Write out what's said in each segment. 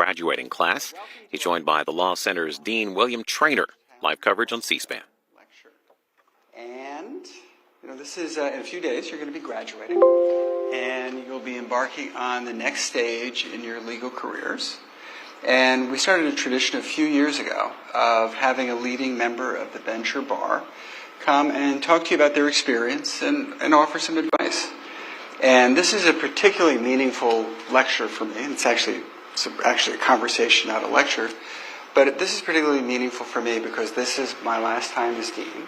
graduating class. He's joined by the Law Center's Dean William Traynor. Live coverage on C-SPAN. And, this is, in a few days, you're going to be graduating. And you'll be embarking on the next stage in your legal careers. And we started a tradition a few years ago of having a leading member of the bench or bar come and talk to you about their experience and offer some advice. And this is a particularly meaningful lecture for me. It's actually a conversation, not a lecture. But this is particularly meaningful for me because this is my last time as dean.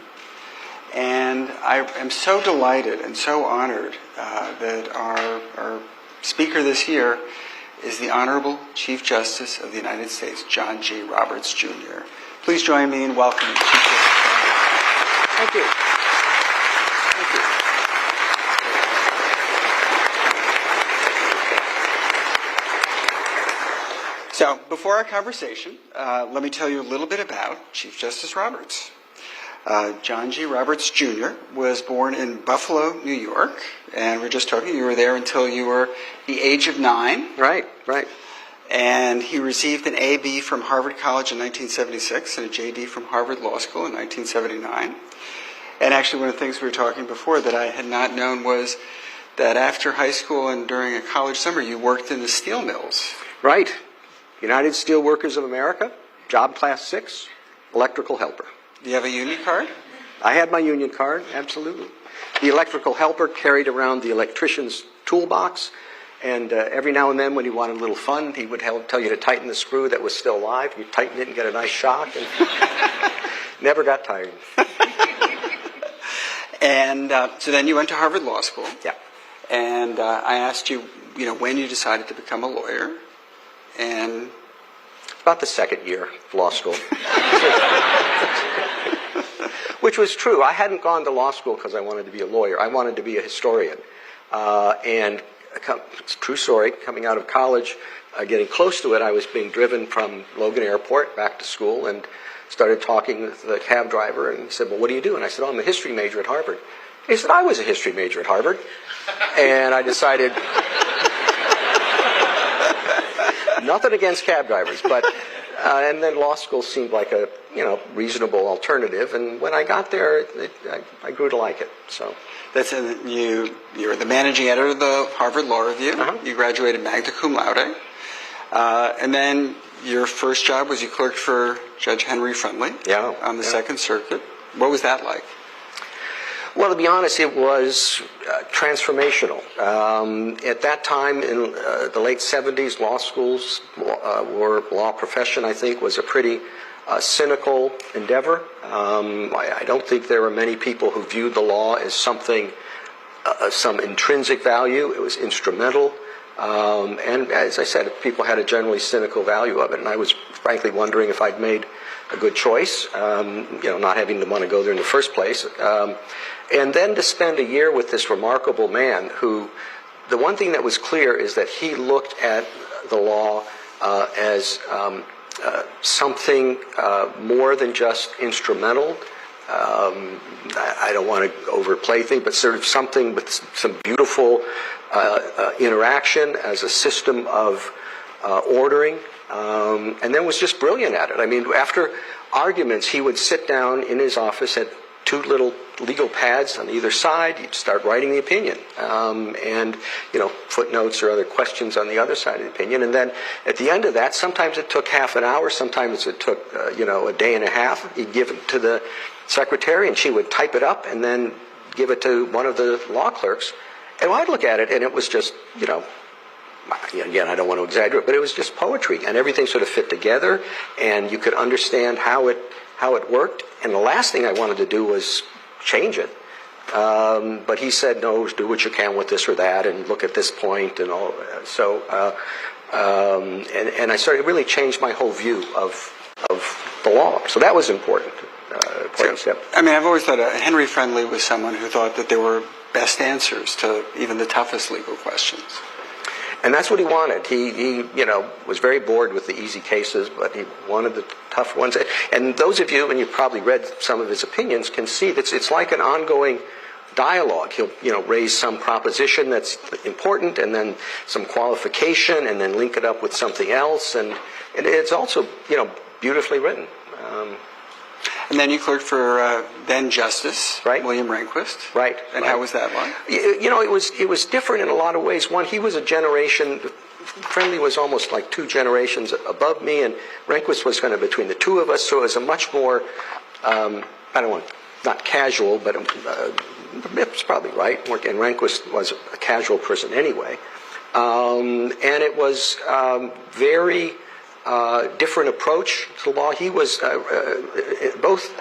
And I am so delighted and so honored that our speaker this year is the Honorable Chief Justice of the United States, John G. Roberts, Jr. Please join me in welcoming Chief Justice Roberts. Thank you. Thank you. So, before our conversation, let me tell you a little bit about Chief Justice Roberts. John G. Roberts, Jr. was born in Buffalo, New York, and we're just talking, you were there until you were the age of 9. Right. And he received an A.B. from Harvard College in 1976 and a J.D. from Harvard Law School in 1979. And actually one of the things we were talking before that I had not known was that after high school and during a college summer, you worked in the steel mills. Right. United Steelworkers of America, job class 6, electrical helper. Do you have a union card? I had my union card, absolutely. The electrical helper carried around the electrician's toolbox, and every now and then when he wanted a little fun, he would tell you to tighten the screw that was still live. You tighten it and get a nice shock, and never got tired. And so then you went to Harvard Law School. Yeah. And I asked you, when you decided to become a lawyer, and about the second year of law school. Which was true. I hadn't gone to law school because I wanted to be a lawyer. I wanted to be a historian. And it's a true story. Coming out of college, getting close to it, I was being driven from Logan Airport back to school and started talking with the cab driver. And he said, well, what do you do? And I said, I'm a history major at Harvard. He said, I was a history major at Harvard. And I decided... Nothing against cab drivers, but and then law school seemed like a reasonable alternative. And when I got there, I grew to like it. So that's you were the managing editor of the Harvard Law Review. Uh-huh. You graduated magna cum laude, and then your first job was you clerked for Judge Henry Friendly on the Second Circuit. What was that like? Well, to be honest, it was transformational. At that time, in the late 70s, law schools, law profession, I think, was a pretty cynical endeavor. I don't think there were many people who viewed the law as something, some intrinsic value. It was instrumental. And as I said, people had a generally cynical value of it. And I was frankly wondering if I'd made a good choice, not having to want to go there in the first place. And then to spend a year with this remarkable man who, the one thing that was clear is that he looked at the law as something more than just instrumental. I don't want to overplay things, but sort of something with some beautiful interaction as a system of ordering, and then was just brilliant at it. I mean, after arguments, he would sit down in his office, had 2 little legal pads on either side. He'd start writing the opinion, and footnotes or other questions on the other side of the opinion. And then at the end of that, sometimes it took half an hour, sometimes it took a day and a half. He'd give it to the secretary, and she would type it up and then give it to one of the law clerks. And I'd look at it, and it was just again, I don't want to exaggerate, but it was just poetry, and everything sort of fit together, and you could understand how it worked. And the last thing I wanted to do was change it. But he said, no, do what you can with this or that, and look at this point, and all. So, and I started, it really changed my whole view of the law. So that was important. Step. I mean, I've always thought Henry Friendly was someone who thought that there were best answers to even the toughest legal questions. And that's what he wanted. He was very bored with the easy cases, but he wanted the tough ones. And those of you, and you've probably read some of his opinions, can see that it's like an ongoing dialogue. He'll, raise some proposition that's important, and then some qualification, and then link it up with something else, and it's also, beautifully written. And then you clerked for then Justice William Rehnquist. Right. And how was that like? It was different in a lot of ways. One, he was a generation. Friendly was almost like 2 generations above me, and Rehnquist was kind of between the two of us. So it was a much more, not casual, but it's probably right. And Rehnquist was a casual person anyway, and it was very. Different approach to law. He was both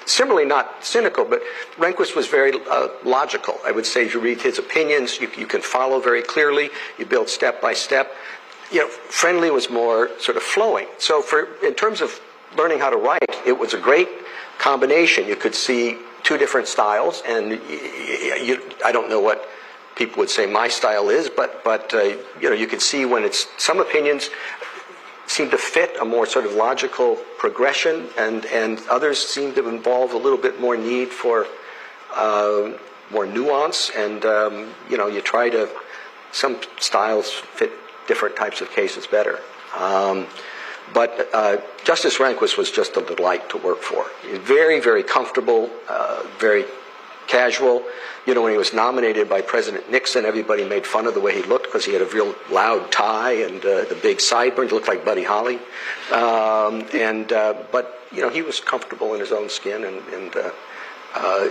similarly not cynical, but Rehnquist was very logical. I would say if you read his opinions, you can follow very clearly. You build step by step. Friendly was more sort of flowing. So in terms of learning how to write, it was a great combination. You could see 2 different styles, and I don't know what people would say my style is, but you could see when it's some opinions seem to fit a more sort of logical progression, and others seem to involve a little bit more need for more nuance, and you try to, some styles fit different types of cases better. But Justice Rehnquist was just a delight to work for. He was very, very comfortable, very casual. When he was nominated by President Nixon, everybody made fun of the way he looked because he had a real loud tie and the big sideburns. He looked like Buddy Holly. But he was comfortable in his own skin, and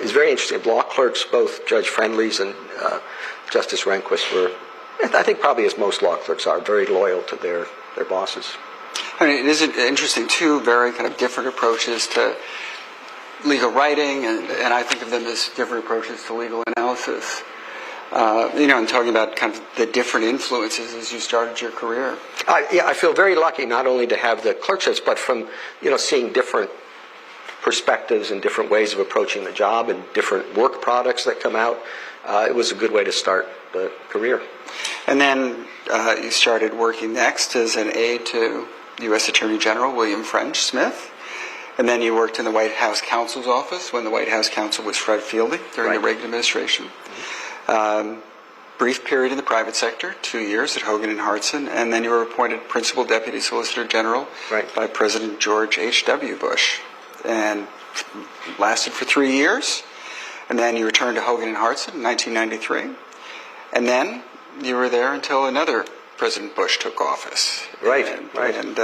it's very interesting. Law clerks, both Judge Friendly's and Justice Rehnquist, were, I think probably as most law clerks are, very loyal to their bosses. I mean, it is interesting, 2 very kind of different approaches to legal writing, and I think of them as different approaches to legal analysis. And talking about kind of the different influences as you started your career. I feel very lucky not only to have the clerkships, but from seeing different perspectives and different ways of approaching the job and different work products that come out. It was a good way to start the career. And then you started working next as an aide to U.S. Attorney General William French Smith. And then you worked in the White House counsel's office when the White House counsel was Fred Fielding during the Reagan administration. Brief period in the private sector, 2 years at Hogan and Hartson, and then you were appointed Principal Deputy Solicitor General by President George H.W. Bush, and lasted for 3 years. And then you returned to Hogan and Hartson in 1993, and then you were there until another President Bush took office. And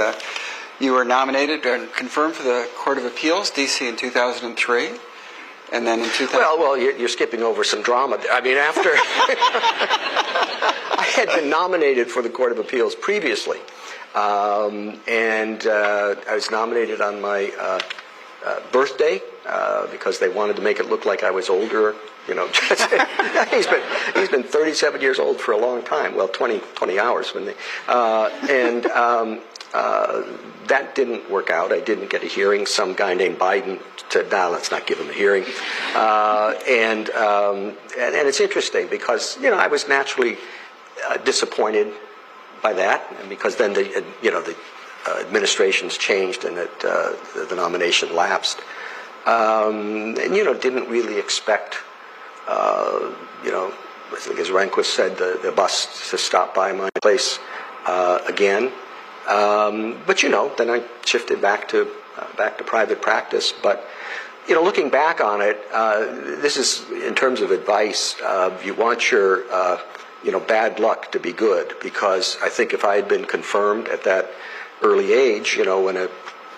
you were nominated and confirmed for the Court of Appeals, D.C. in 2003, and then in 2000. Well, you're skipping over some drama. I mean, after I had been nominated for the Court of Appeals previously, and I was nominated on my birthday because they wanted to make it look like I was older. He's been 37 years old for a long time. Well, 20 hours when they that didn't work out. I didn't get a hearing. Some guy named Biden said, let's not give him a hearing. And it's interesting because, I was naturally disappointed by that, and because then the administrations changed and the nomination lapsed. And, didn't really expect, I think as Rehnquist said, the bus to stop by my place again. But then I shifted back to private practice. But looking back on it, this is in terms of advice. You want your bad luck to be good, because I think if I had been confirmed at that early age, when a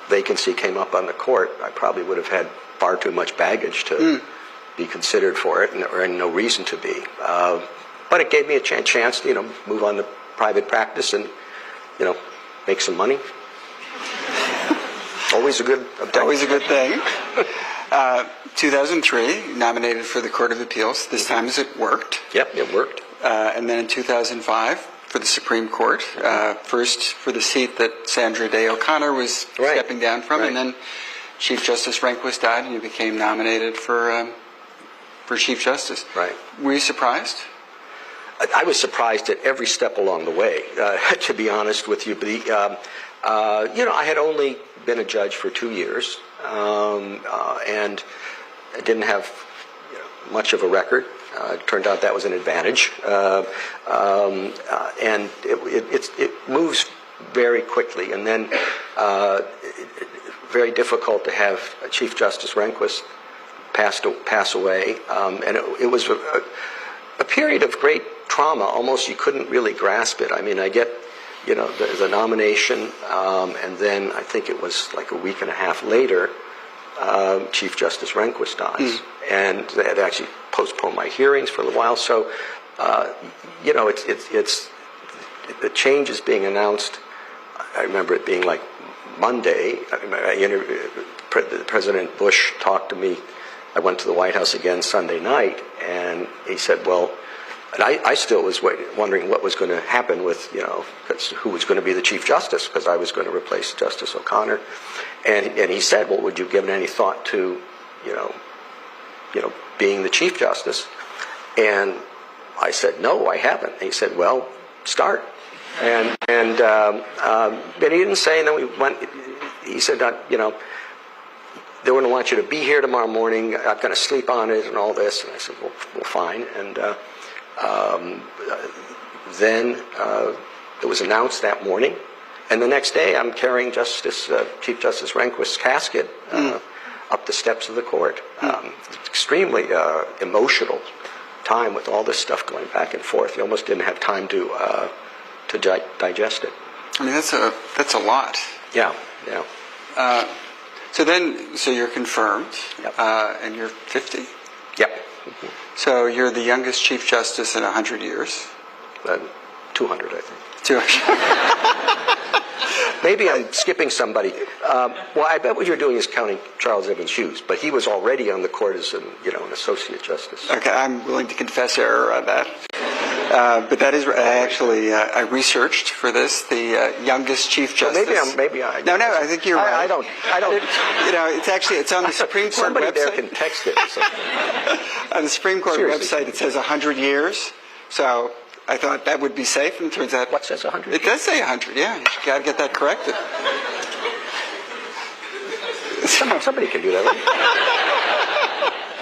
vacancy came up on the court, I probably would have had far too much baggage to be considered for it, and no reason to be. But it gave me a chance to move on to private practice and make some money. Always a good thing. 2003, nominated for the Court of Appeals. This time it worked. Yep, it worked. And then in 2005, for the Supreme Court, first for the seat that Sandra Day O'Connor was stepping down from, and then Chief Justice Rehnquist died, and you became nominated for Chief Justice. Right. Were you surprised? I was surprised at every step along the way, to be honest with you. But I had only been a judge for 2 years, and I didn't have much of a record. It turned out that was an advantage. And it moves very quickly. And then very difficult to have Chief Justice Rehnquist pass away. And it was a period of great trauma. Almost you couldn't really grasp it. I mean, I get, the nomination, and then I think it was like a week and a half later, Chief Justice Rehnquist dies. And they had actually postponed my hearings for a little while. So, it's the change is being announced. I remember it being like Monday. President Bush talked to me. I went to the White House again Sunday night, and he said, well, and I still was wondering what was going to happen with, who was going to be the Chief Justice, because I was going to replace Justice O'Connor. And he said, well, would you have given any thought to, being the Chief Justice? And I said, no, I haven't. And he said, well, start. And he didn't say, and then we went, he said, they wouldn't want you to be here tomorrow morning. I'm going to sleep on it and all this. And I said, well fine. And then it was announced that morning. And the next day, I'm carrying Chief Justice Rehnquist's casket up the steps of the court. Extremely emotional time with all this stuff going back and forth. You almost didn't have time to digest it. I mean, that's a lot. Yeah. So you're confirmed, Yep. And you're 50? Yep. So you're the youngest Chief Justice in 100 years? 200, I think. 200. Maybe I'm skipping somebody. Well, I bet what you're doing is counting Charles Evans Hughes, but he was already on the court as an associate justice. Okay, I'm willing to confess error on that. But that is I researched for this the youngest Chief Justice. Well, maybe I. No, I think you're right. I don't. It's on the Supreme Court somebody website. Somebody there can text it. On the Supreme Court Seriously. website, it says 100 years. So I thought that would be safe, and it turns out what says 100? It does say 100. Yeah, you got to get that corrected. Somebody can do that,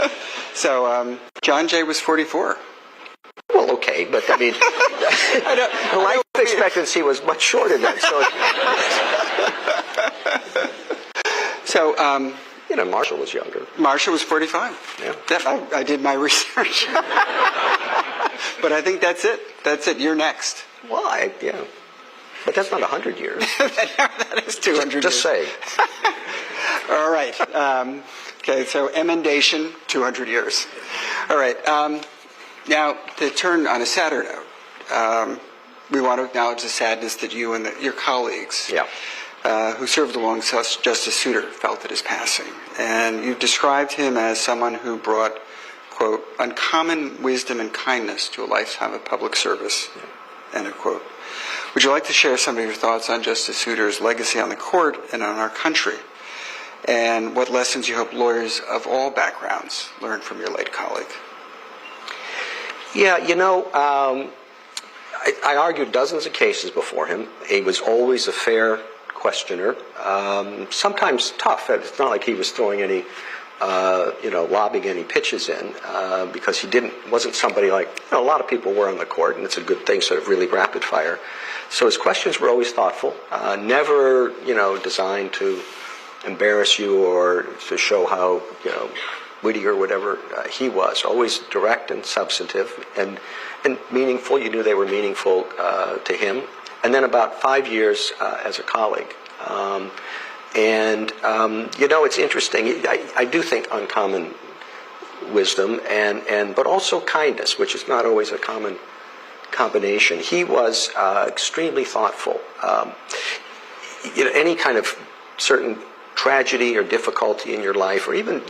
right? So John Jay was 44. Well, okay, but I mean, the life expectancy was much shorter than so. Marshall was younger. Marshall was 45. Yeah. I did my research. But I think that's it. That's it. You're next. Well, but that's not 100 years. That is 200 Just years. say. All right. Okay, so emendation, 200 years. All right. Now, to turn on a sadder note, we want to acknowledge the sadness that you and your colleagues who served alongside Justice Souter felt at his passing. And you've described him as someone who brought, quote, uncommon wisdom and kindness to a lifetime of public service, end of quote. Would you like to share some of your thoughts on Justice Souter's legacy on the court and on our country, and what lessons you hope lawyers of all backgrounds learn from your late colleague? Yeah, I argued dozens of cases before him. He was always a fair questioner, sometimes tough. It's not like he was throwing any, lobbing any pitches in, because he wasn't somebody like, a lot of people were on the court, and it's a good thing, sort of really rapid fire. So his questions were always thoughtful, never, designed to embarrass you or to show how, witty or whatever he was. Always direct and substantive and meaningful. You knew they were meaningful to him. And then about 5 years as a colleague. It's interesting. I do think uncommon wisdom but also kindness, which is not always a common combination. He was extremely thoughtful. Any kind of certain tragedy or difficulty in your life, or even,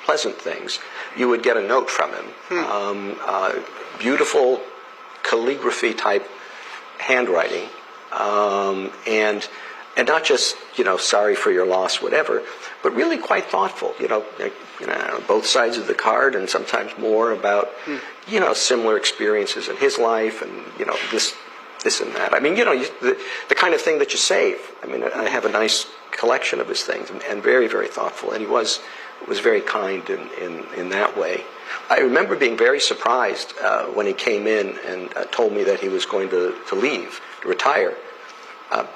pleasant things, you would get a note from him. Beautiful calligraphy type handwriting, and not just sorry for your loss, whatever, but really quite thoughtful. Both sides of the card, and sometimes more about similar experiences in his life, and this and that. I mean, the kind of thing that you save. I mean, I have a nice collection of his things, and very, very thoughtful, and he was very kind in that way. I remember being very surprised when he came in and told me that he was going to leave, to retire. I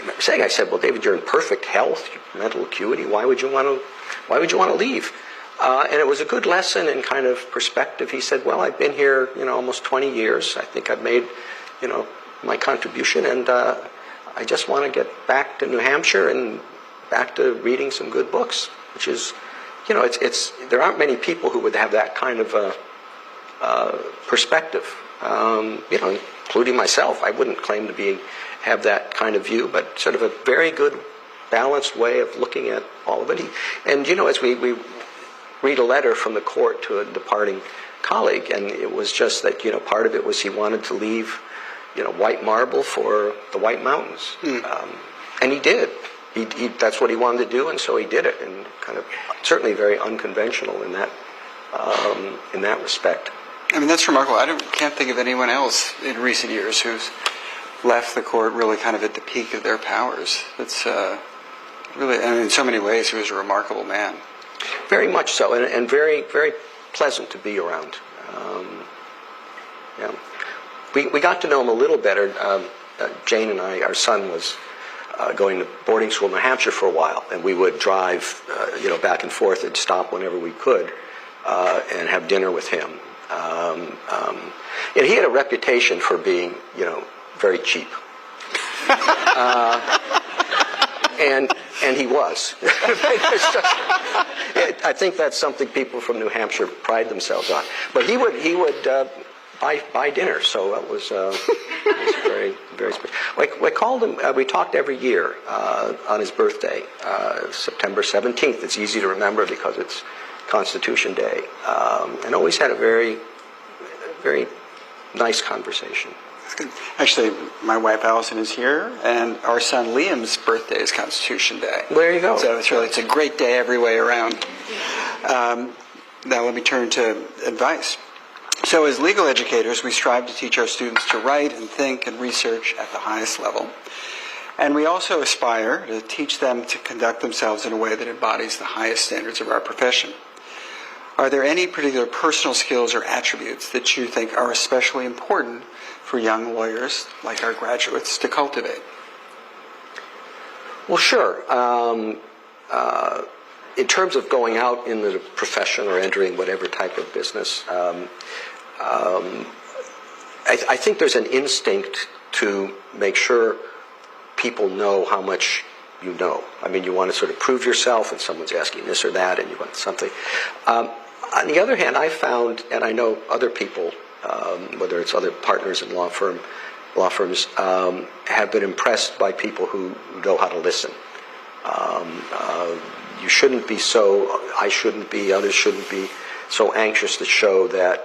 remember saying, I said, "Well, David, you're in perfect health, mental acuity. Why would you want to leave?" And it was a good lesson in kind of perspective. He said, "Well, I've been here, almost 20 years. I think I've made, my contribution, and I just want to get back to New Hampshire and back to reading some good books," which is, there aren't many people who would have that kind of perspective. Including myself, I wouldn't claim to have that kind of view, but sort of a very good, balanced way of looking at all of it. As we read a letter from the court to a departing colleague, and it was just that, part of it was he wanted to leave, white marble for the White Mountains. And he did. That's what he wanted to do, and so he did it, and kind of certainly very unconventional in that respect. I mean, that's remarkable. Can't think of anyone else in recent years who's left the court really kind of at the peak of their powers. It's really, in so many ways, he was a remarkable man. Very much so, and very, very pleasant to be around. We got to know him a little better. Jane and I, our son was going to boarding school in New Hampshire for a while, and we would drive, back and forth and stop whenever we could and have dinner with him. And he had a reputation for being, very cheap. And he was. I think that's something people from New Hampshire pride themselves on. But he would buy dinner, so it was very, very special. We called him. We talked every year on his birthday, September 17th. It's easy to remember because it's Constitution Day, and always had a very, very nice conversation. Actually, my wife Allison is here, and our son Liam's birthday is Constitution Day. There you go. So it's a great day every way around. Now let me turn to advice. So as legal educators, we strive to teach our students to write and think and research at the highest level. And we also aspire to teach them to conduct themselves in a way that embodies the highest standards of our profession. Are there any particular personal skills or attributes that you think are especially important for young lawyers like our graduates to cultivate? Well, sure. In terms of going out in the profession or entering whatever type of business, I think there's an instinct to make sure people know how much you know. I mean, you want to sort of prove yourself, and someone's asking this or that, and you want something. On the other hand, I found, and I know other people, whether it's other partners in law firms, have been impressed by people who know how to listen. You shouldn't be I shouldn't be, others shouldn't be so anxious to show that,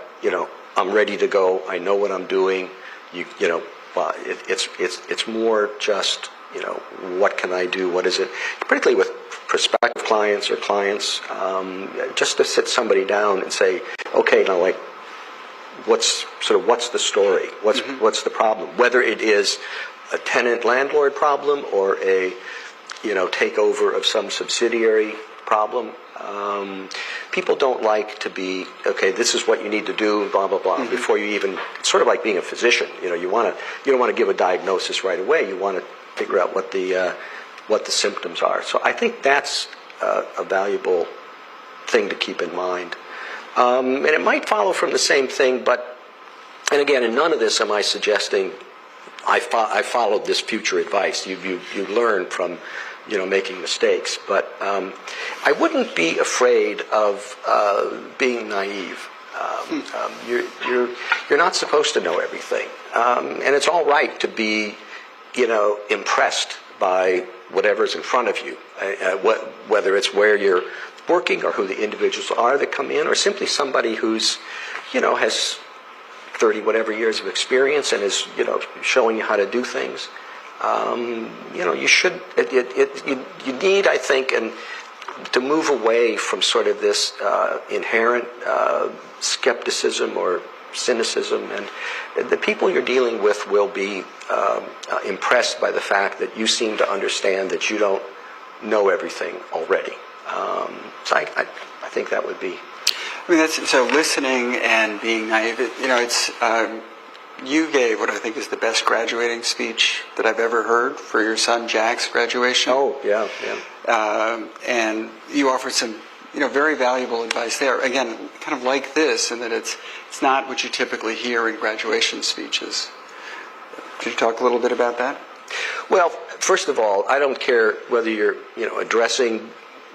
I'm ready to go, I know what I'm doing, it's more just, what can I do, what is it, particularly with prospective clients or clients, just to sit somebody down and say, okay, now what's the story, what's the problem, whether it is a tenant-landlord problem or a takeover of some subsidiary problem. People don't like to be, okay, this is what you need to do, blah, blah, blah, before you even, it's sort of like being a physician. You don't want to give a diagnosis right away. You want to figure out what the symptoms are. So I think that's a valuable thing to keep in mind. And it might follow from the same thing, and again, in none of this am I suggesting I followed this future advice. You learn from making mistakes, but I wouldn't be afraid of being naive. You're not supposed to know everything, and it's all right to be impressed by whatever's in front of you, whether it's where you're working or who the individuals are that come in, or simply somebody who's has 30 whatever years of experience and is showing you how to do things. You should. You need, I think, to move away from sort of this inherent skepticism or cynicism, and the people you're dealing with will be impressed by the fact that you seem to understand that you don't know everything already. So I think that would be. I mean, that's so listening and being naive. It's you gave what I think is the best graduating speech that I've ever heard for your son Jack's graduation. Oh, yeah. And you offered some, very valuable advice there. Again, kind of like this, in that it's not what you typically hear in graduation speeches. Could you talk a little bit about that? Well, first of all, I don't care whether you're, addressing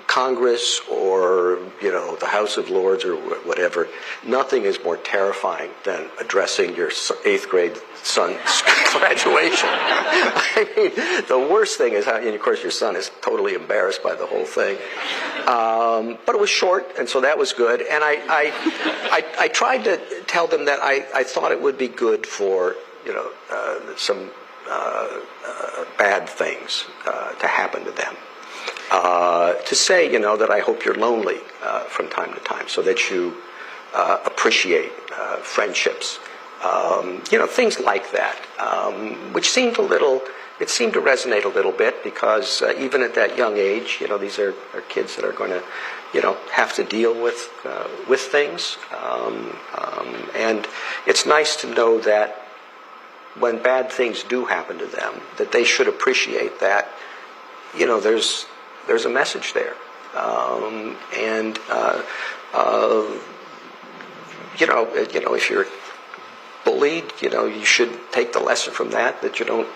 Congress or, the House of Lords or whatever. Nothing is more terrifying than addressing your 8th grade son's graduation. I mean, the worst thing is and of course your son is totally embarrassed by the whole thing. But it was short, and so that was good. And I tried to tell them that I thought it would be good for, some bad things to happen to them. To say, that I hope you're lonely from time to time, so that you appreciate friendships, things like that, which seemed it seemed to resonate a little bit, because even at that young age, these are kids that are going to, have to deal with things, and it's nice to know that when bad things do happen to them, that they should appreciate that, there's a message there, and if you're bullied, you should take the lesson from that you don't,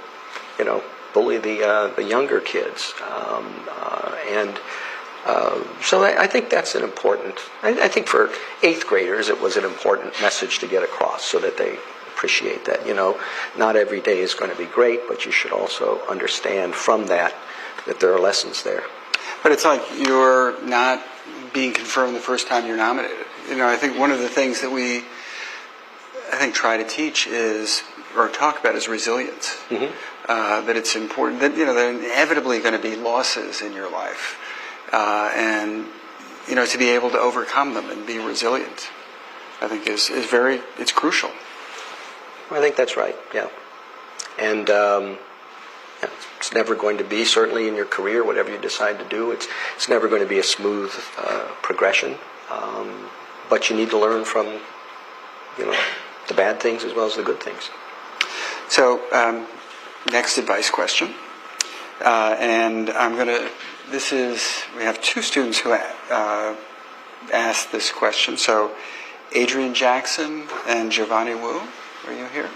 bully the younger kids, so I think that's an important. I think for 8th graders, it was an important message to get across, so that they appreciate that not every day is going to be great, but you should also understand from that there are lessons there. But it's like you're not being confirmed the first time you're nominated. I think one of the things that we, try to teach or talk about is resilience. Mm-hmm. That it's important that, there are inevitably going to be losses in your life. And, to be able to overcome them and be resilient, I think it's crucial. I think that's right, yeah. And, it's never going to be, certainly in your career, whatever you decide to do, it's never going to be a smooth progression. But you need to learn from, the bad things as well as the good things. So, next advice question. And we have 2 students who asked this question. So, Adrian Jackson and Giovanni Wu, are you here?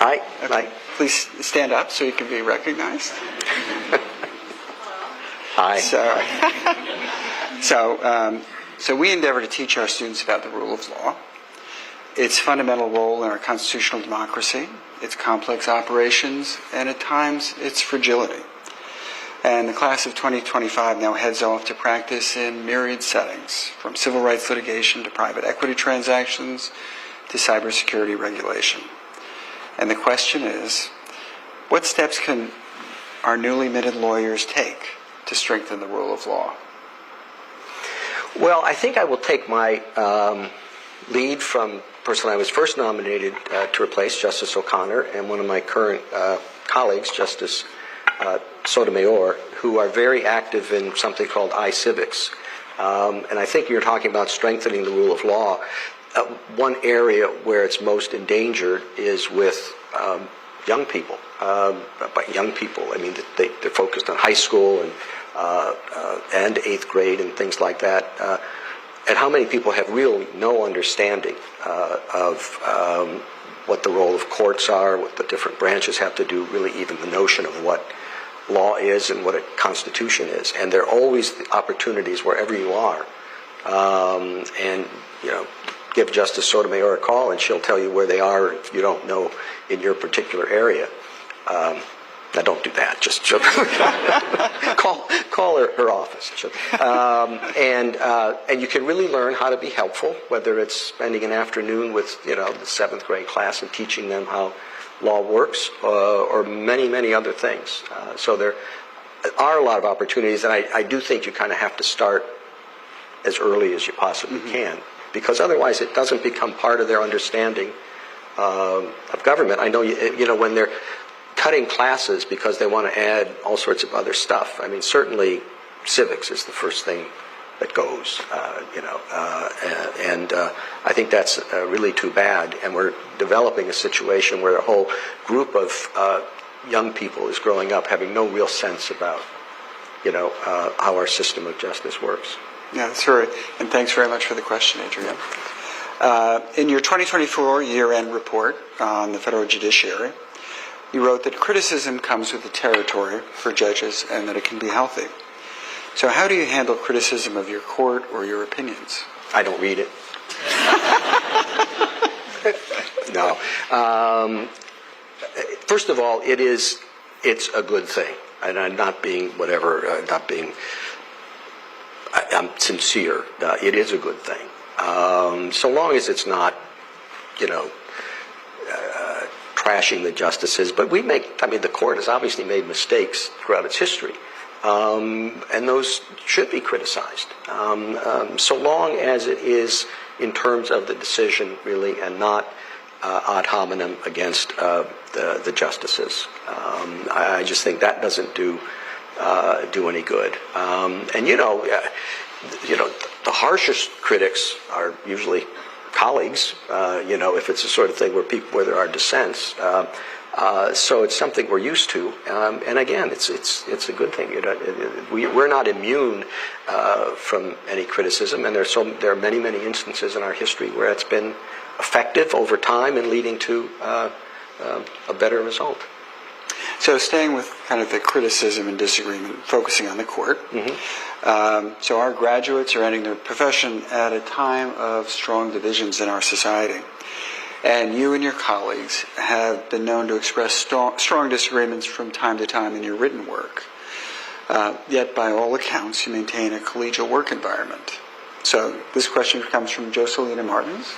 Hi. Okay. Hi. Please stand up so you can be recognized. Hi. So we endeavor to teach our students about the rule of law, its fundamental role in our constitutional democracy, its complex operations, and at times its fragility. And the class of 2025 now heads off to practice in myriad settings, from civil rights litigation to private equity transactions to cybersecurity regulation. And the question is, what steps can our newly minted lawyers take to strengthen the rule of law? Well, I think I will take my lead from the person I was first nominated to replace, Justice O'Connor, and one of my current colleagues, Justice Sotomayor, who are very active in something called iCivics. And I think you're talking about strengthening the rule of law. One area where it's most endangered is with young people. By young people, I mean they're focused on high school and 8th grade and things like that. And how many people have really no understanding of what the role of courts are, what the different branches have to do, really even the notion of what law is and what a constitution is. And there are always the opportunities wherever you are. And, give Justice Sotomayor a call and she'll tell you where they are if you don't know in your particular area. Now don't do that. Just call her office. And you can really learn how to be helpful, whether it's spending an afternoon with the 7th grade class and teaching them how law works, or many other things. So there are a lot of opportunities, and I do think you kind of have to start as early as you possibly can, because otherwise it doesn't become part of their understanding of government. I know when they're cutting classes because they want to add all sorts of other stuff. I mean, certainly civics is the first thing that goes, and I think that's really too bad. And we're developing a situation where a whole group of young people is growing up having no real sense about, how our system of justice works. Yeah, that's right. And thanks very much for the question, Adrian. In your 2024 year-end report on the federal judiciary, you wrote that criticism comes with the territory for judges and that it can be healthy. So how do you handle criticism of your court or your opinions? I don't read it. No. First of all, it's a good thing. And I'm not being I'm sincere. It is a good thing. So long as it's not, trashing the justices. But the court has obviously made mistakes throughout its history. And those should be criticized. So long as it is in terms of the decision, really, and not ad hominem against the justices. I just think that doesn't do any good. And the harshest critics are usually colleagues. If it's the sort of thing where there are dissents. So it's something we're used to. And again, it's a good thing. We're not immune from any criticism, and there are many instances in our history where it's been effective over time and leading to a better result. So staying with kind of the criticism and disagreement, focusing on the court. Mm-hmm. So our graduates are ending their profession at a time of strong divisions in our society. And you and your colleagues have been known to express strong disagreements from time to time in your written work. Yet, by all accounts, you maintain a collegial work environment. So this question comes from Joselina Martins.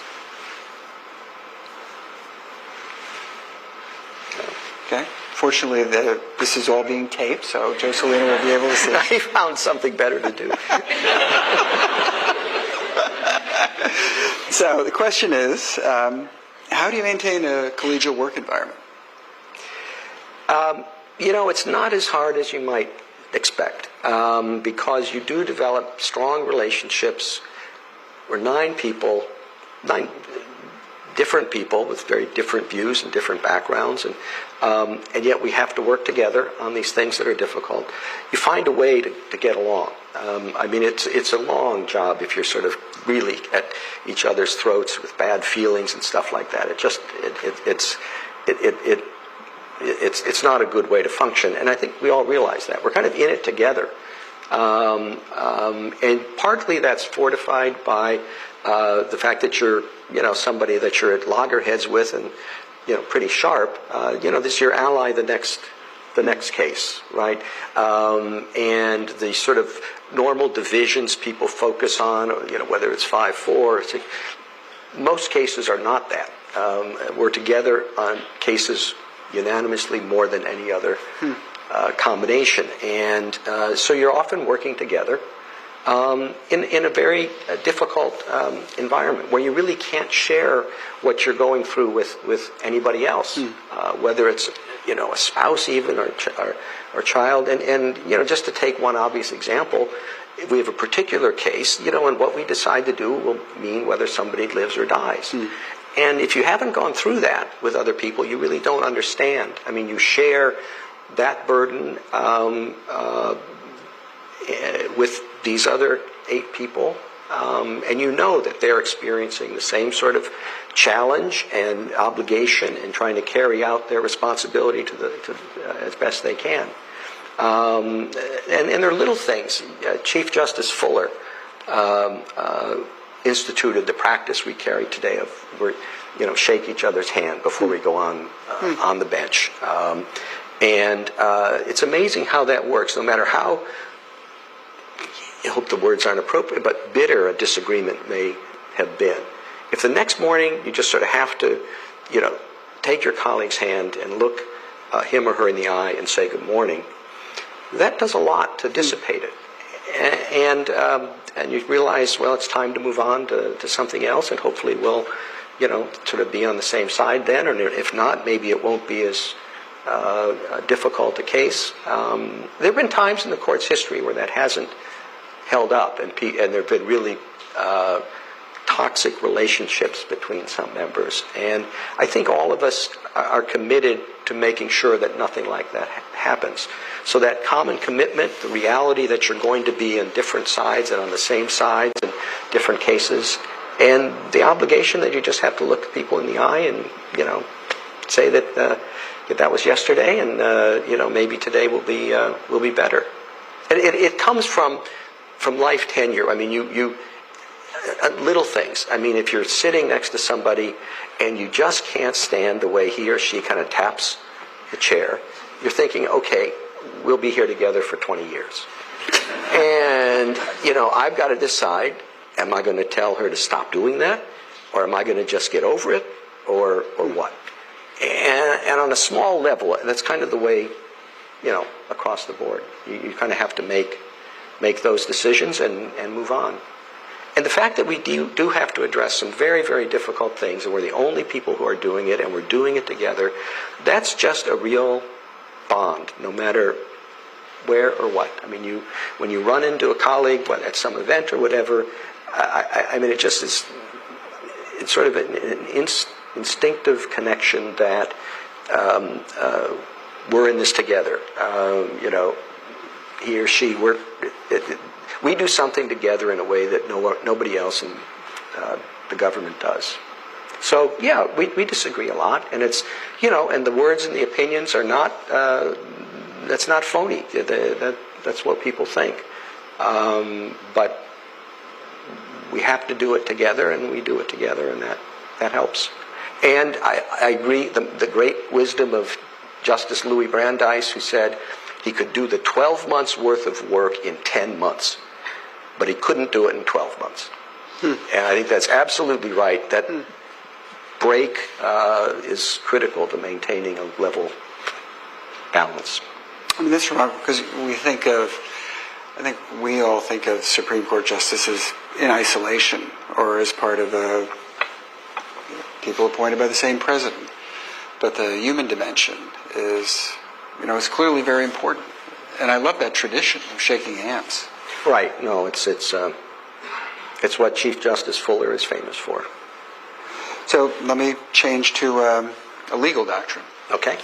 Okay. Fortunately, this is all being taped, so Joselina will be able to see. I found something better to do. So the question is, how do you maintain a collegial work environment? It's not as hard as you might expect, because you do develop strong relationships. We're nine different people with very different views and different backgrounds, and yet we have to work together on these things that are difficult. You find a way to get along. It's a long job if you're sort of really at each other's throats with bad feelings and stuff like that. It's not a good way to function, and I think we all realize that. We're kind of in it together, and partly that's fortified by the fact that you're somebody that you're at loggerheads with and pretty sharp. This is your ally the next case, right? And the sort of normal divisions people focus on, whether it's 5-4, 6, most cases are not that. We're together on cases unanimously more than any other combination, and so you're often working together in a very difficult environment where you really can't share what you're going through with anybody else, whether it's a spouse even or child. And just to take one obvious example, if we have a particular case, and what we decide to do will mean whether somebody lives or dies. And if you haven't gone through that with other people, you really don't understand. I mean, you share that burden with these other 8 people, and you know that they're experiencing the same sort of challenge and obligation in trying to carry out their responsibility as best they can. And there are little things. Chief Justice Fuller instituted the practice we carry today of shake each other's hand before we go on the bench. And it's amazing how that works, no matter how, I hope the words aren't appropriate, but bitter a disagreement may have been. If the next morning you just sort of have to, take your colleague's hand and look him or her in the eye and say good morning, that does a lot to dissipate it. And you realize, well, it's time to move on to something else, and hopefully we'll, sort of be on the same side then, or if not, maybe it won't be as difficult a case. There have been times in the court's history where that hasn't held up, and there have been really toxic relationships between some members. And I think all of us are committed to making sure that nothing like that happens. So that common commitment, the reality that you're going to be on different sides and on the same sides in different cases, and the obligation that you just have to look people in the eye and, say that that was yesterday, and maybe today will be better. And it comes from life tenure. I mean, you little things. I mean, if you're sitting next to somebody and you just can't stand the way he or she kind of taps the chair, you're thinking, okay, we'll be here together for 20 years. And, I've got to decide, am I going to tell her to stop doing that? Or am I going to just get over it? Or what? And on a small level, that's kind of the way, across the board. You kind of have to make those decisions and move on. And the fact that we do have to address some very, very difficult things, and we're the only people who are doing it, and we're doing it together, that's just a real bond, no matter where or what. I mean, when you run into a colleague at some event or whatever, I mean, it just is, it's sort of an instinctive connection that we're in this together. He or she, we do something together in a way that nobody else in the government does. So, yeah, we disagree a lot, and it's, and the words and the opinions are not, that's not phony. That's what people think. But we have to do it together, and we do it together, and that helps. And I agree, the great wisdom of Justice Louis Brandeis, who said he could do the 12 months worth of work in 10 months, but he couldn't do it in 12 months. And I think that's absolutely right. That break is critical to maintaining a level balance. I mean, that's remarkable, because I think we all think of Supreme Court justices in isolation or as part of people appointed by the same president. But the human dimension is clearly very important. And I love that tradition of shaking hands. Right. No, it's what Chief Justice Fuller is famous for. So let me change to a legal doctrine. Okay.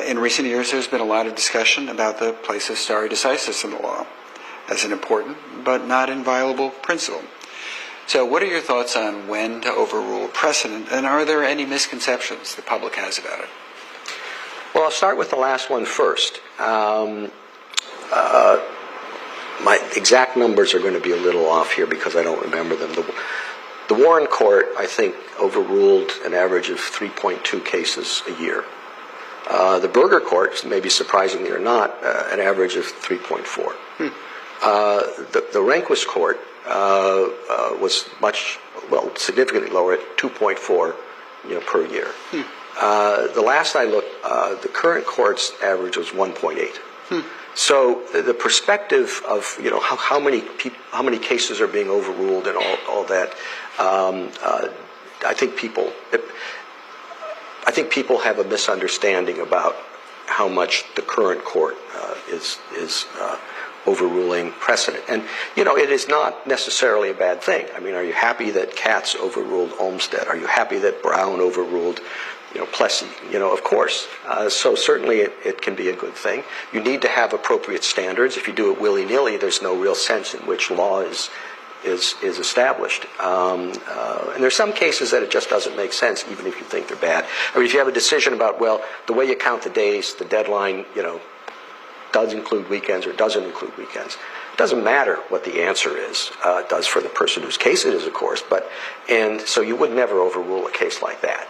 In recent years, there's been a lot of discussion about the place of stare decisis in the law as an important but not inviolable principle. So what are your thoughts on when to overrule precedent, and are there any misconceptions the public has about it? Well, I'll start with the last one first. My exact numbers are going to be a little off here because I don't remember them. The Warren Court, I think, overruled an average of 3.2 cases a year. The Berger Court, maybe surprisingly or not, an average of 3.4. The Rehnquist Court was significantly lower at 2.4, per year. The last I looked, the current court's average was 1.8. So the perspective of how many cases are being overruled and all that, I think people have a misunderstanding about how much the current court is overruling precedent. And, it is not necessarily a bad thing. I mean, are you happy that Katz overruled Olmstead? Are you happy that Brown overruled, Plessy? Of course. So certainly it can be a good thing. You need to have appropriate standards. If you do it willy-nilly, there's no real sense in which law is established. And there's some cases that it just doesn't make sense, even if you think they're bad. I mean, if you have a decision about, the way you count the days, the deadline, does include weekends or doesn't include weekends. It doesn't matter what the answer is. It does for the person whose case it is, of course. And so you would never overrule a case like that.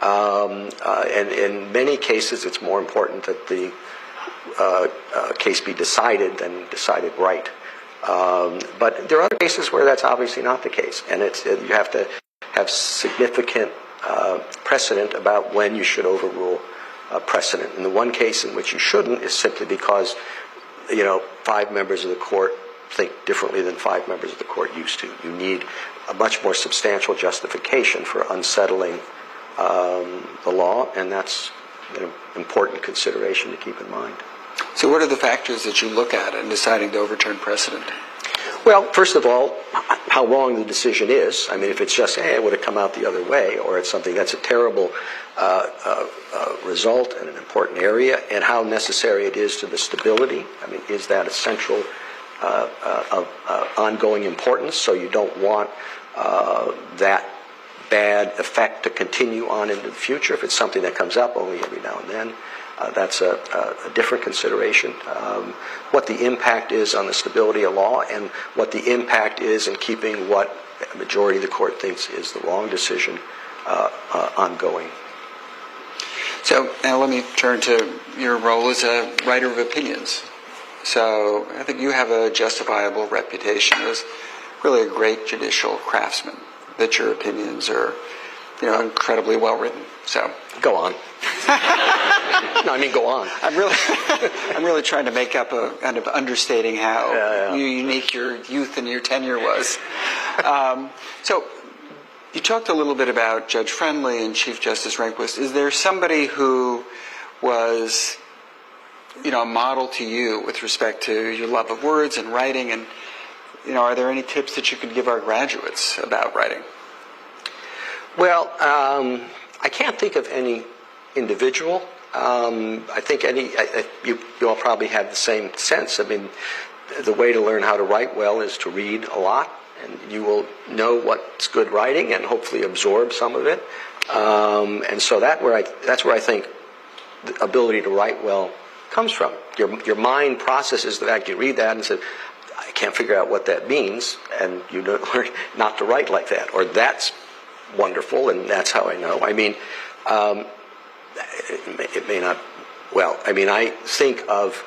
And in many cases, it's more important that the case be decided than decided right. But there are other cases where that's obviously not the case, and you have to have significant precedent about when you should overrule precedent. And the one case in which you shouldn't is simply because 5 members of the court think differently than 5 members of the court used to. You need a much more substantial justification for unsettling the law, and that's important consideration to keep in mind. So what are the factors that you look at in deciding to overturn precedent? Well, first of all, how wrong the decision is. I mean, if it's just, hey, it would have come out the other way, or it's something that's a terrible result in an important area, and how necessary it is to the stability. I mean, is that a central ongoing importance, so you don't want that bad effect to continue on into the future? If it's something that comes up only every now and then, that's a different consideration. What the impact is on the stability of law, and what the impact is in keeping what a majority of the court thinks is the wrong decision ongoing. So now let me turn to your role as a writer of opinions. So I think you have a justifiable reputation as really a great judicial craftsman, that your opinions are, incredibly well written. So go on. No, I mean go on. I'm really trying to make up a kind of understating how unique your youth and your tenure was. So you talked a little bit about Judge Friendly and Chief Justice Rehnquist. Is there somebody who was, a model to you with respect to your love of words and writing? And, are there any tips that you could give our graduates about writing? Well, I can't think of any individual. I think you all probably have the same sense. I mean, the way to learn how to write well is to read a lot, and you will know what's good writing and hopefully absorb some of it. And so that's where I think the ability to write well comes from. Your mind processes the fact you read that and says, I can't figure out what that means, and you learn not to write like that, or that's wonderful, and that's how I know. I mean, it may not. Well, I mean, I think of,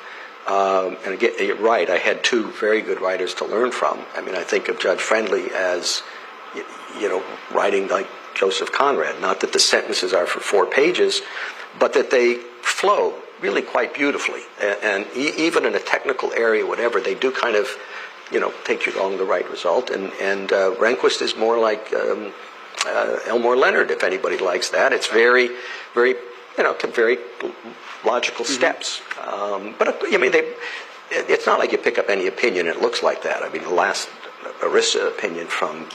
and again, you're right. I had two very good writers to learn from. I mean, I think of Judge Friendly as, writing like Joseph Conrad. Not that the sentences are for 4 pages, but that they flow really quite beautifully. And even in a technical area, whatever, they do kind of, take you along the right result. And Rehnquist is more like Elmore Leonard, if anybody likes that. It's very, very, very logical steps. But I mean, it's not like you pick up any opinion and it looks like that. I mean, the last ERISA opinion from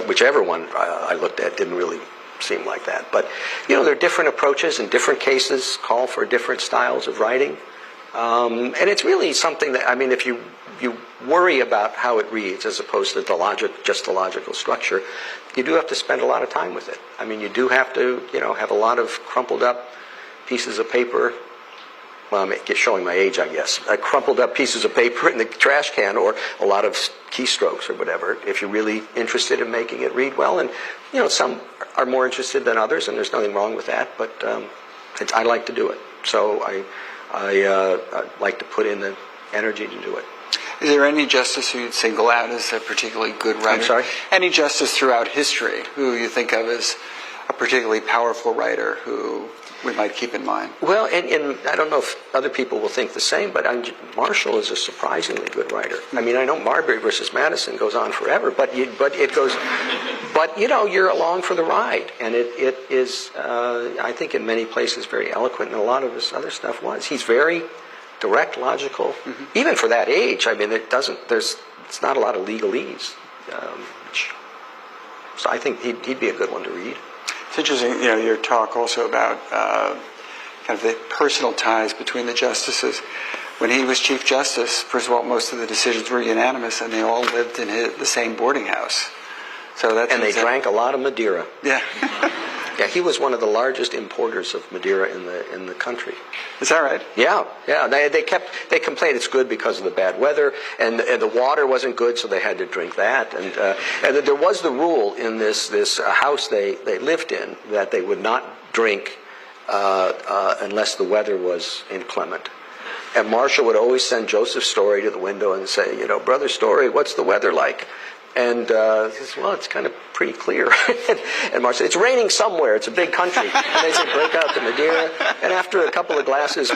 whichever one I looked at didn't really seem like that. But there are different approaches, and different cases call for different styles of writing. And it's really something that, I mean, if you worry about how it reads as opposed to just the logical structure, you do have to spend a lot of time with it. I mean, you do have to, have a lot of crumpled up pieces of paper. Well, I'm showing my age, I guess. Crumpled up pieces of paper in the trash can, or a lot of keystrokes or whatever, if you're really interested in making it read well. And, some are more interested than others, and there's nothing wrong with that, but I like to do it. So I like to put in the energy to do it. Is there any justice who you'd single out as a particularly good writer? I'm sorry? Any justice throughout history who you think of as a particularly powerful writer who we might keep in mind? Well, and I don't know if other people will think the same, but Marshall is a surprisingly good writer. I mean, I know Marbury versus Madison goes on forever, but it goes. But you're along for the ride, and it is. I think in many places very eloquent, and a lot of his other stuff was. He's very direct, logical, even for that age. I mean, it's not a lot of legalese. So I think he'd be a good one to read. It's interesting, your talk also about kind of the personal ties between the justices. When he was Chief Justice, first of all, most of the decisions were unanimous, and they all lived in the same boarding house. So they drank a lot of Madeira. Yeah. Yeah, he was one of the largest importers of Madeira in the country. Is that right? Yeah. They complained it's good because of the bad weather, and the water wasn't good, so they had to drink that. And there was the rule in this house they lived in that they would not drink unless the weather was inclement. And Marshall would always send Joseph Story to the window and say, Brother Story, what's the weather like? And he says, well, it's kind of pretty clear. And Marsh said, it's raining somewhere. It's a big country. And they said, break out the Madeira. And after a couple of glasses,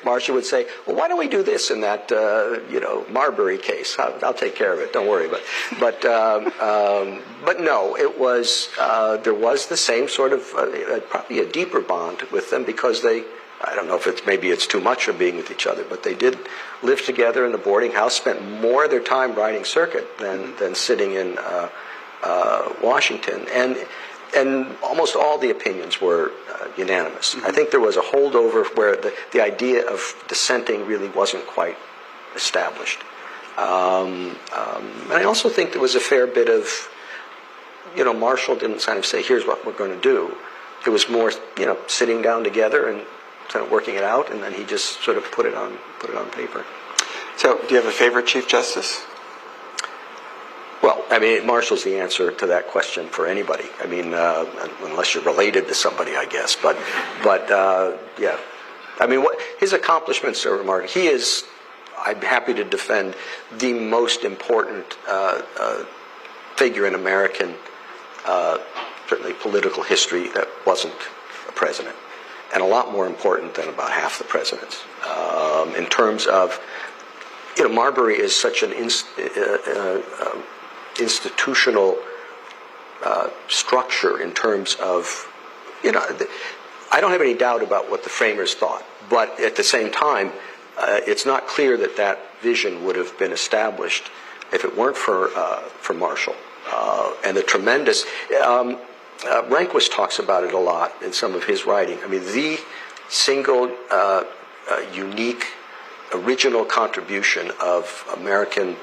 Marcia would say, well, why don't we do this in that, Marbury case? I'll take care of it. Don't worry. But no, it was, there was the same sort of, probably a deeper bond with them because they, I don't know if maybe it's too much of being with each other, but they did live together in the boarding house, spent more of their time riding circuit than sitting in Washington, and almost all the opinions were unanimous. I think there was a holdover where the idea of dissenting really wasn't quite established. And I also think there was a fair bit of, Marshall didn't kind of say, here's what we're going to do. It was more, sitting down together and kind of working it out, and then he just sort of put it on paper. So, do you have a favorite Chief Justice? Well, I mean, Marshall's the answer to that question for anybody. I mean, unless you're related to somebody, I guess. But yeah. I mean, his accomplishments are remarkable. He is, I'm happy to defend, the most important figure in American, certainly political history that wasn't a president. And a lot more important than about half the presidents. In terms of, Marbury is such an institutional structure in terms of, I don't have any doubt about what the framers thought, but at the same time, it's not clear that vision would have been established if it weren't for Marshall. And the tremendous, Rehnquist talks about it a lot in some of his writing. I mean, the single unique original contribution of American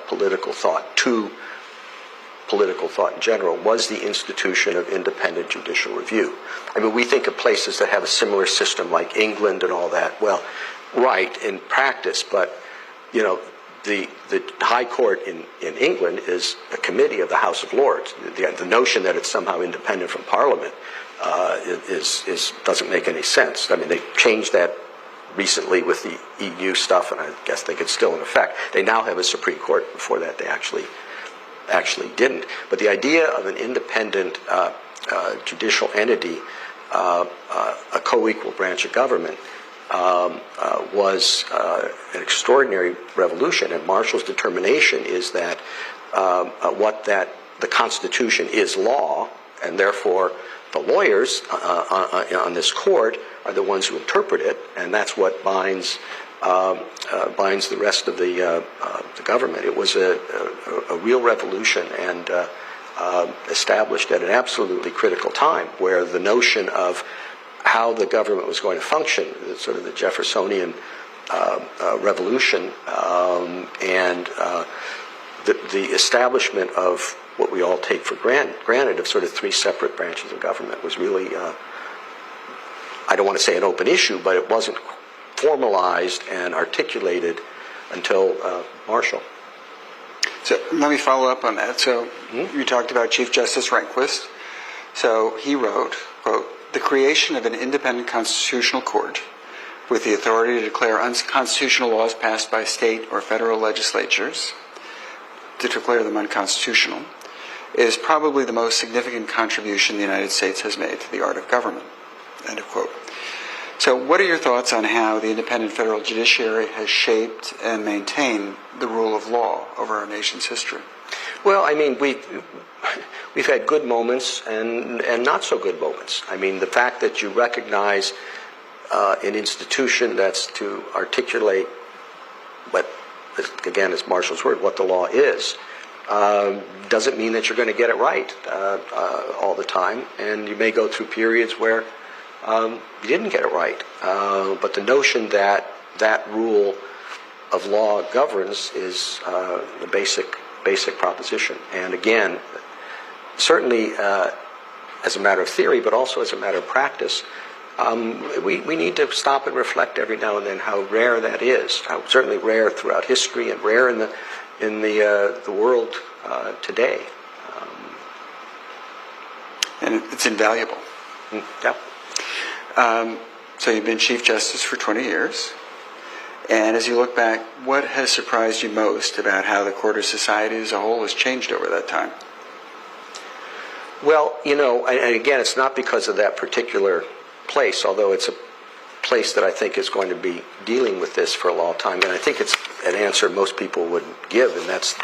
political thought to political thought in general was the institution of independent judicial review. I mean, we think of places that have a similar system like England and all that. Well, right, in practice, but, the High Court in England is a committee of the House of Lords. The notion that it's somehow independent from Parliament doesn't make any sense. I mean, they changed that recently with the EU stuff, and I guess they it's still in effect. They now have a Supreme Court. Before that, they actually didn't. But the idea of an independent judicial entity, a co-equal branch of government, was an extraordinary revolution, and Marshall's determination is that the Constitution is law, and therefore the lawyers on this court are the ones who interpret it, and that's what binds the rest of the government. It was a real revolution and established at an absolutely critical time, where the notion of how the government was going to function, sort of the Jeffersonian revolution, and the establishment of what we all take for granted of sort of three separate branches of government was really, I don't want to say an open issue, but it wasn't formalized and articulated until Marshall. So let me follow up on that. So you talked about Chief Justice Rehnquist. So he wrote, quote, "The creation of an independent constitutional court with the authority to declare unconstitutional laws passed by state or federal legislatures, to declare them unconstitutional, is probably the most significant contribution the United States has made to the art of government." End of quote. So what are your thoughts on how the independent federal judiciary has shaped and maintained the rule of law over our nation's history? Well, I mean, we've had good moments and not so good moments. I mean, the fact that you recognize an institution that's to articulate what, again, is Marshall's word, what the law is, doesn't mean that you're going to get it right all the time, and you may go through periods where you didn't get it right. But the notion that rule of law governs is the basic proposition. And again, certainly as a matter of theory, but also as a matter of practice, we need to stop and reflect every now and then how rare that is. How certainly rare throughout history and rare in the world today. And it's invaluable. Yeah. So you've been Chief Justice for 20 years, And as you look back, what has surprised you most about how the court or society as a whole has changed over that time? Well, and again, it's not because of that particular place, although it's a place that I think is going to be dealing with this for a long time. And I think it's an answer most people would give, and that's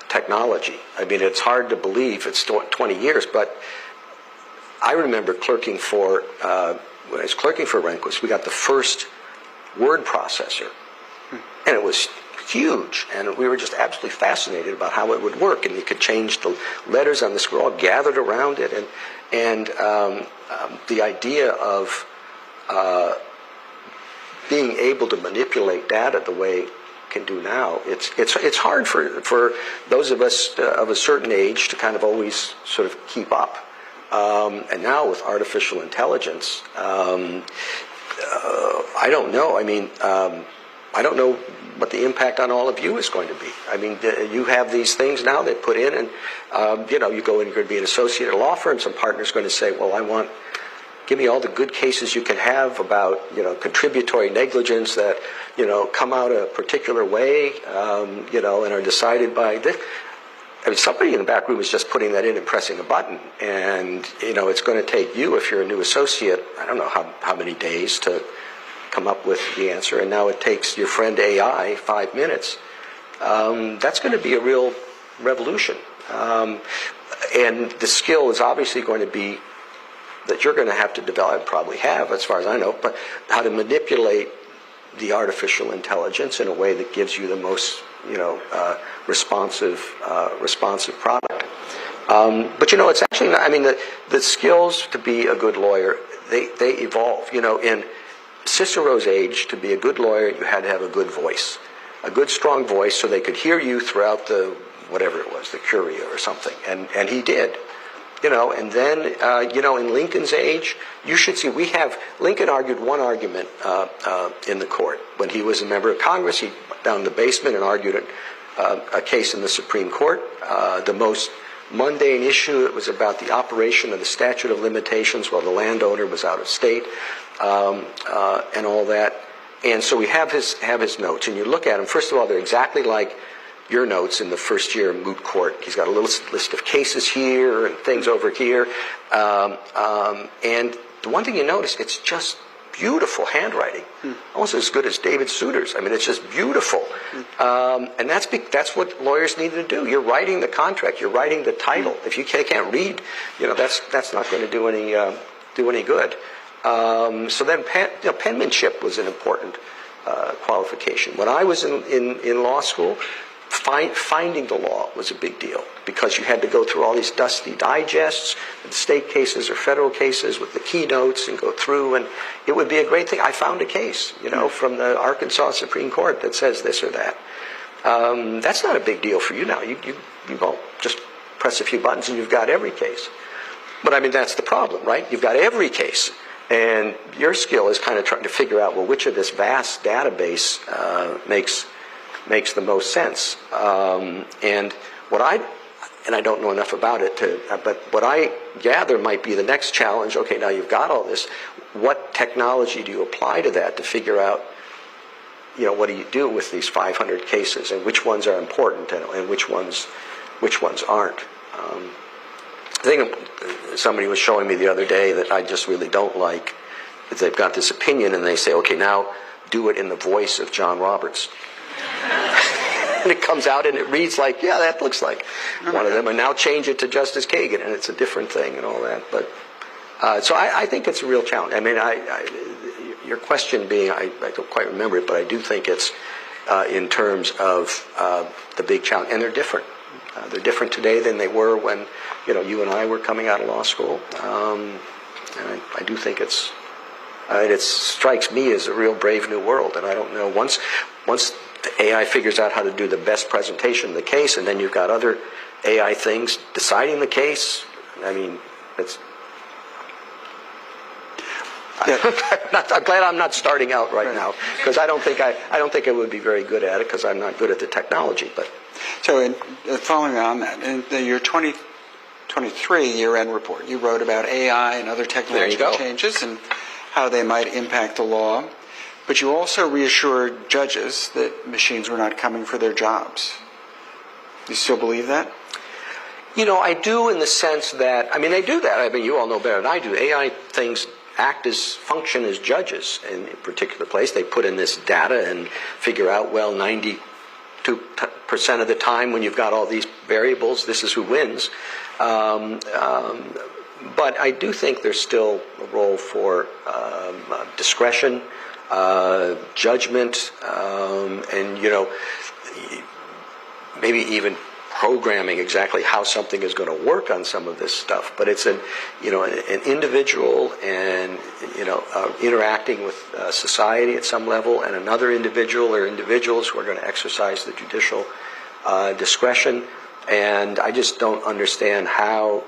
technology. I mean, it's hard to believe it's 20 years, but I remember clerking for, when I was clerking for Rehnquist, we got the first word processor, and it was huge, and we were just absolutely fascinated about how it would work, and you could change the letters on the scroll, all gathered around it, and the idea of being able to manipulate data the way it can do now, it's hard for those of us of a certain age to kind of always sort of keep up. And now with artificial intelligence, I don't know. I mean, I don't know what the impact on all of you is going to be. I mean, you have these things now that put in, and you go in, you're going to be an associate at a law firm. Some partner's going to say, well, give me all the good cases you can have about, contributory negligence that, come out a particular way, and are decided by this. I mean, somebody in the back room is just putting that in and pressing a button, and it's going to take you, if you're a new associate, I don't know how many days to come up with the answer, and now it takes your friend AI 5 minutes. That's going to be a real revolution, and the skill is obviously going to be that you're going to have to develop, probably have, as far as I know, but how to manipulate the artificial intelligence in a way that gives you the most responsive product. But it's actually not, I mean, the skills to be a good lawyer, they evolve. In Cicero's age, to be a good lawyer, you had to have a good voice, a good strong voice, so they could hear you throughout the, whatever it was, the Curia or something, and he did. And then, in Lincoln's age, you should see, Lincoln argued one argument in the court. When he was a member of Congress, he went down in the basement and argued a case in the Supreme Court. The most mundane issue, it was about the operation of the statute of limitations while the landowner was out of state, and all that. And so we have his notes, and you look at them, first of all, they're exactly like your notes in the first year moot court. He's got a little list of cases here and things over here. And the one thing you notice, it's just beautiful handwriting, almost as good as David Souter's. I mean, it's just beautiful. And that's what lawyers need to do. You're writing the contract. You're writing the title. If you can't read, that's not going to do any good. So then penmanship was an important qualification. When I was in law school, finding the law was a big deal because you had to go through all these dusty digests, the state cases or federal cases with the keynotes and go through, and it would be a great thing. I found a case, from the Arkansas Supreme Court that says this or that. That's not a big deal for you now. You just press a few buttons and you've got every case. But I mean, that's the problem, right? You've got every case. And your skill is kind of trying to figure out, well, which of this vast database makes the most sense. And I don't know enough about it, but what I gather might be the next challenge. Okay, now you've got all this. What technology do you apply to that to figure out, what do you do with these 500 cases, and which ones are important and which ones aren't? I think somebody was showing me the other day that I just really don't like, is they've got this opinion and they say, okay, now do it in the voice of John Roberts. And it comes out and it reads like, yeah, that looks like one of them. And now change it to Justice Kagan, and it's a different thing and all that. But so I think it's a real challenge. I mean, your question being, I don't quite remember it, but I do think it's in terms of the big challenge. And they're different. They're different today than they were when, you and I were coming out of law school. And I do think it strikes me as a real brave new world. And I don't know, once the AI figures out how to do the best presentation of the case, and then you've got other AI things deciding the case, I mean, it's... I'm glad I'm not starting out right now, because I don't think I would be very good at it, because I'm not good at the technology. But so, following on that, in your 2023 year-end report, you wrote about AI and other technological changes and how they might impact the law. But you also reassured judges that machines were not coming for their jobs. Do you still believe that? You know, I do in the sense that, I mean, they do that. I mean, you all know better than I do. AI things function as judges in a particular place. They put in this data and figure out, well, 92% of the time when you've got all these variables, this is who wins. But I do think there's still a role for discretion, judgment, and, you know, maybe even programming exactly how something is going to work on some of this stuff. But it's an individual and, you know, interacting with society at some level, and another individual or individuals who are going to exercise the judicial discretion. And I just don't understand how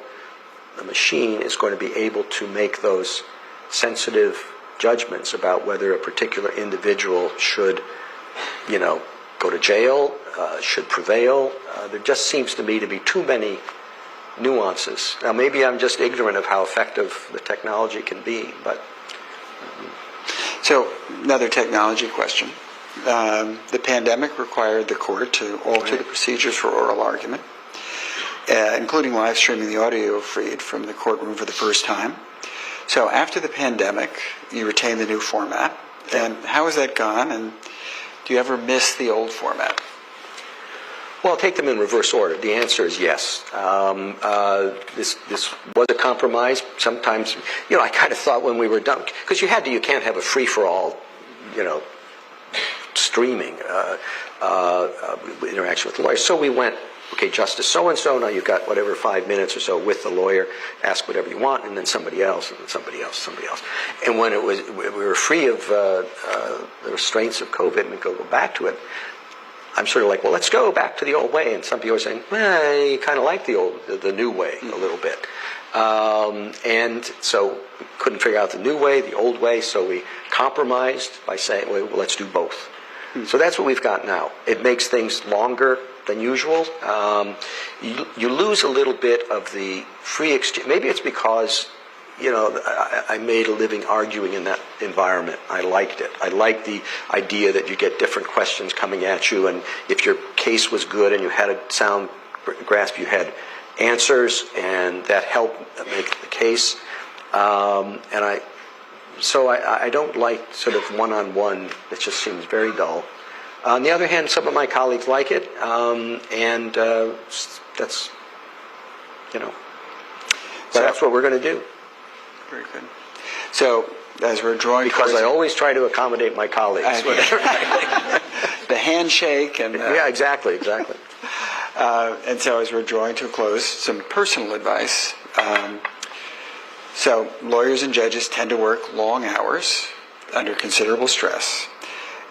the machine is going to be able to make those sensitive judgments about whether a particular individual should, you know, go to jail, should prevail. There just seems to me to be too many nuances. Now, maybe I'm just ignorant of how effective the technology can be, but... So, another technology question. The pandemic required the court to alter the procedures for oral argument, including live streaming the audio feed from the courtroom for the first time. So, after the pandemic, you retained the new format. And how has that gone? And do you ever miss the old format? Well, I'll take them in reverse order. The answer is yes. This was a compromise. Sometimes, you know, I kind of thought when we were done, because you can't have a free-for-all, you know, streaming interaction with lawyers. So we went, okay, Justice so-and-so, now you've got whatever 5 minutes or so with the lawyer, ask whatever you want, and then somebody else, and then somebody else, somebody else. And when we were free of the restraints of COVID and we go back to it, I'm sort of like, well, let's go back to the old way. And some people are saying, well, you kind of like the new way a little bit. And so we couldn't figure out the new way, the old way, so we compromised by saying, well, let's do both. So that's what we've got now. It makes things longer than usual. You lose a little bit of the free exchange. Maybe it's because, you know, I made a living arguing in that environment. I liked it. I liked the idea that you get different questions coming at you, and if your case was good and you had a sound grasp, you had answers, and that helped make the case. So I don't like sort of one-on-one. It just seems very dull. On the other hand, some of my colleagues like it, and that's, you know, so that's what we're going to do. Very good. So, as we're drawing because I always try to accommodate my colleagues. The handshake and... yeah, exactly. And so as we're drawing to a close, some personal advice. So lawyers and judges tend to work long hours under considerable stress.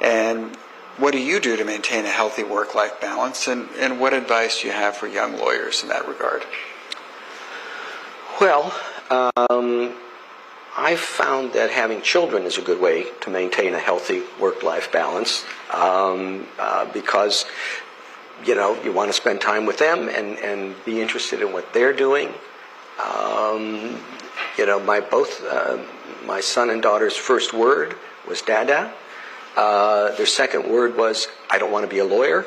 And what do you do to maintain a healthy work-life balance? And what advice do you have for young lawyers in that regard? Well, I've found that having children is a good way to maintain a healthy work-life balance because, you know, you want to spend time with them and be interested in what they're doing. You know, my son and daughter's first word was Dada. Their second word was, I don't want to be a lawyer.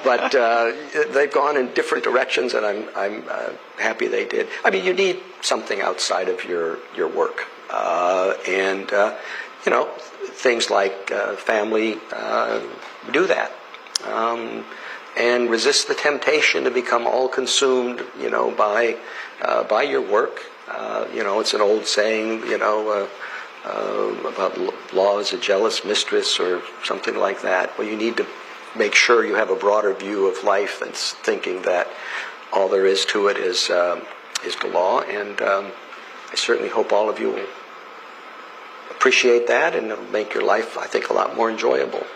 But they've gone in different directions, and I'm happy they did. I mean, you need something outside of your work. And, you know, things like family do that. And resist the temptation to become all consumed, you know, by your work. You know, it's an old saying, you know, about law is a jealous mistress or something like that. Well, you need to make sure you have a broader view of life than thinking that all there is to it is the law. And I certainly hope all of you will appreciate that, and it'll make your life, I think, a lot more enjoyable.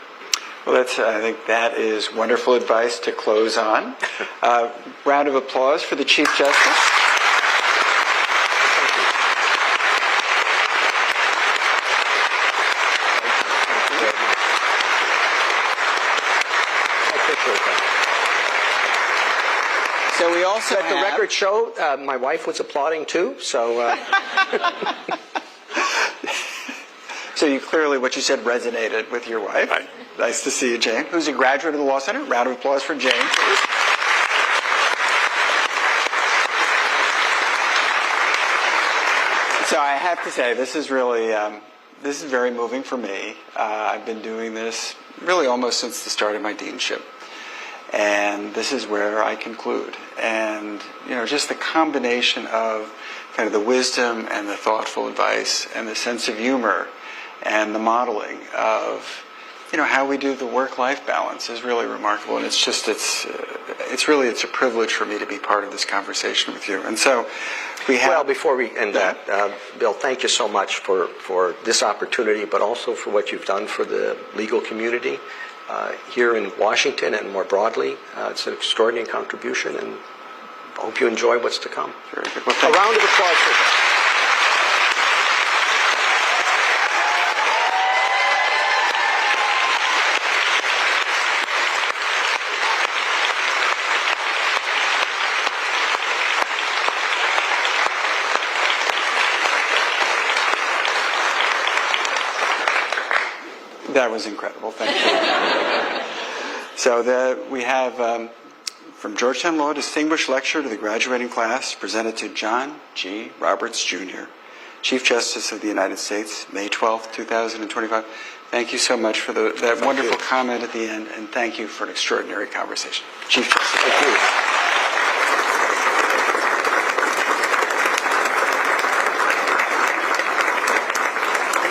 Well, I think that is wonderful advice to close on. Round of applause for the Chief Justice. So we also let the record show my wife was applauding too. So you clearly what you said resonated with your wife. Right. Nice to see you, Jane, who's a graduate of the Law Center. Round of applause for Jane, please. So I have to say, this is really, this is very moving for me. I've been doing this really almost since the start of my deanship. And this is where I conclude. And, you know, just the combination of kind of the wisdom and the thoughtful advice and the sense of humor and the modeling of, you know, how we do the work-life balance is really remarkable. And it's just, it's a privilege for me to be part of this conversation with you. And so we have... Well, before we end that, Bill, thank you so much for this opportunity, but also for what you've done for the legal community here in Washington and more broadly. It's an extraordinary contribution, and I hope you enjoy what's to come. Very good. Well, a round of applause for that. That was incredible. Thank you. So we have from Georgetown Law, Distinguished Lecture to the Graduating Class, presented to John G. Roberts, Jr., Chief Justice of the United States, May 12th, 2025. Thank you so much for that wonderful comment at the end, and thank you for an extraordinary conversation. Chief Justice. Thank you.